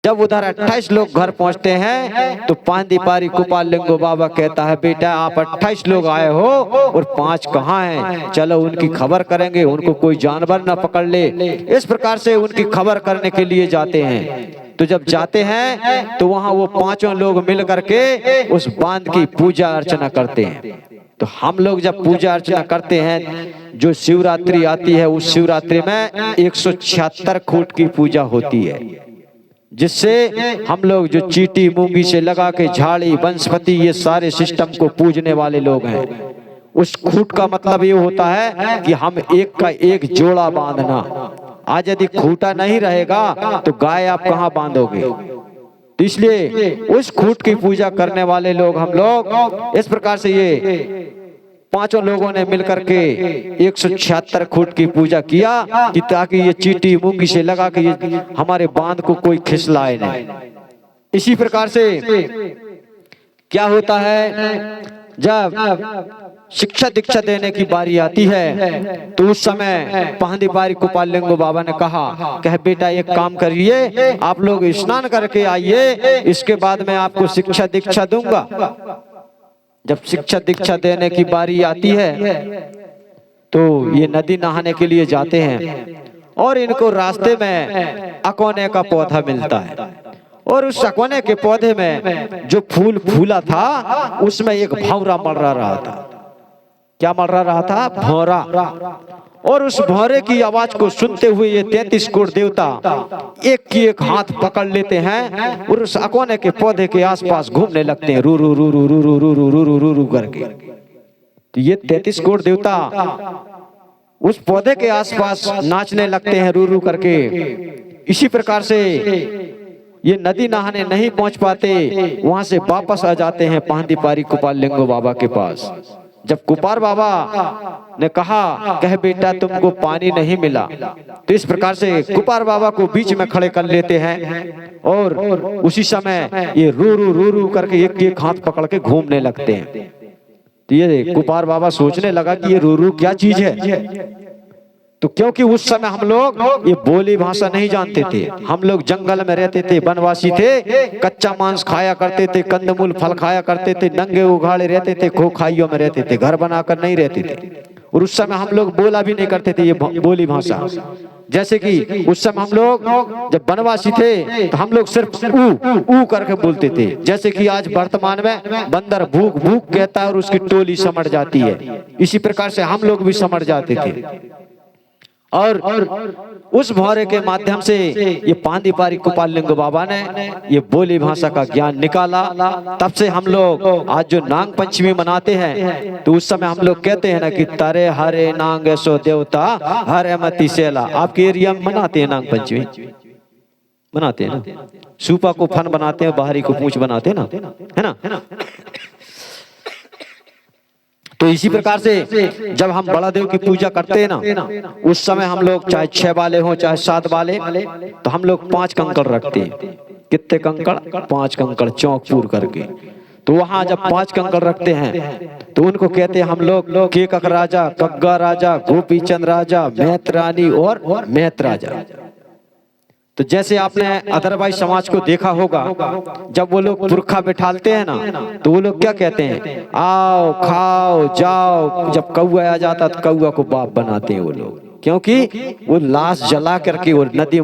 जब उधर 28 लोग घर पहुंचते हैं तो पांदीपारी कुपाल लिंगो बाबा कहता है, बेटा आप 28 लोग आए हो और 5 कहाँ हैं, चलो उनकी खबर करेंगे, उनको कोई जानवर ना पकड़ ले। इस प्रकार से उनकी खबर करने के लिए जाते हैं। तो जब जाते हैं तो वहां वो 5 लोग मिल करके उस बांध की पूजा अर्चना करते हैं। तो हम लोग जब पूजा अर्चना करते हैं, जो शिवरात्रि आती है उस शिवरात्रि में 176 खूंट की पूजा होती है, जिससे हम लोग जो चीटी मूंगी से लगा के झाड़ी वनस्पति ये सारे सिस्टम को पूजने वाले लोग हैं। उस खूंट का मतलब ये होता है कि हम एक का एक जोड़ा बांधना। आज यदि खूंटा नहीं रहेगा तो गाय आप कहाँ बांधोगे। तो इसलिए उस खूंट की पूजा करने वाले लोग हम लोग इस प्रकार से ये 5 लोगों ने मिलकर के 176 खूंट की पूजा किया कि ताकि ये चीटी मूंगी से लगा के ये हमारे बांध को कोई खिसलाए नहीं। इसी प्रकार से क्या होता है, जब शिक्षा दीक्षा देने की बारी आती है तो उस समय पांदीपारी कुपाल लिंगो बाबा ने कहा बेटा एक काम करिए, आप लोग स्नान करके आइए, इसके बाद मैं आपको शिक्षा दीक्षा दूंगा। जब शिक्षा दीक्षा देने की बारी आती है तो ये नदी नहाने के लिए जाते हैं और इनको रास्ते में अकोने का पौधा मिलता है और उस अकोने के पौधे में जो फूल फूला था उसमें एक भंवरा मर्रा रहा था। क्या मर्रा रहा था? भंवरा। और उस भंवरे की आवाज को सुनते हुए ये 33 करोड़ देवता एक की एक हाथ पकड़ लेते हैं और उस अकोने के पौधे के आसपास घूमने लगते हैं, रू रू रू रू रू रू रू रू रू रू रू रू करके। तो ये 33 करोड़ देवता उस पौधे के आसपास नाचने लगते हैं रू रू करके। इसी प्रकार से ये नदी नहाने नहीं पहुंच पाते, वहां से वापस आ जाते हैं पांदीपारी कुपाल लिंगो बाबा के पास। जब कुपार बाबा ने कहा बेटा तुमको पानी नहीं मिला, तो इस प्रकार से कुपार बाबा को बीच में खड़े कर लेते हैं और उसी समय ये रू रू रू रू करके एक एक हाथ पकड़ के घूमने लगते हैं। तो ये कुपार बाबा सोचने लगा कि ये रू रू क्या चीज है। तो क्योंकि उस समय हम लोग ये बोली भाषा नहीं जानते थे, हम लोग जंगल में रहते थे, वनवासी थे, कच्चा मांस खाया करते थे, कंदमूल फल खाया करते थे, नंगे उघाड़े रहते थे, खोखाइयों में रहते थे, घर बनाकर नहीं रहते थे। और उस समय हम लोग बोला भी नहीं करते थे ये बोली भाषा। जैसे कि उस समय हम लोग जब वनवासी थे तो हम लोग सिर्फ ऊ करके बोलते थे। जैसे कि आज वर्तमान में बंदर भूख भूख कहता है और उसकी टोली समझ जाती है, इसी प्रकार से हम लोग भी समझ जाते थे। और उस भंवरे के माध्यम से ये पांदीपारी कुपाल लिंगो बाबा ने ये बोली भाषा का ज्ञान निकाला। तब से हम लोग आज जो नाग पंचमी मनाते हैं तो उस समय हम लोग कहते हैं ना कि तारे हरे नाग सो देवता हरे मती सेला। आपके एरिया में मनाते हैं नाग पंचमी? मनाते हैं ना? सूपा को फन बनाते हैं, बाहरी को पूंछ बनाते हैं ना, है ना? तो इसी प्रकार से जब हम बड़ा देव की पूजा करते हैं ना, उस समय हम लोग चाहे 6 वाले हों चाहे 7 वाले, तो हम लोग 5 कंकड़ रखते हैं। कितने कंकड़? 5 कंकड़ चौक पूर करके। तो वहां जब 5 कंकड़ रखते हैं तो उनको कहते हैं हम लोग केकक राजा, कग्गा राजा, गोपी चंद राजा, मैत रानी और मैत राजा। तो जैसे आपने अदरवाइज समाज को देखा होगा, जब वो लोग पुरखा बिठालते हैं ना तो वो लोग क्या कहते हैं? आओ खाओ जाओ। जब कौआ आ जाता तो कौआ को बाप बनाते हैं वो लोग, क्योंकि वो लाश जला करके वो नदी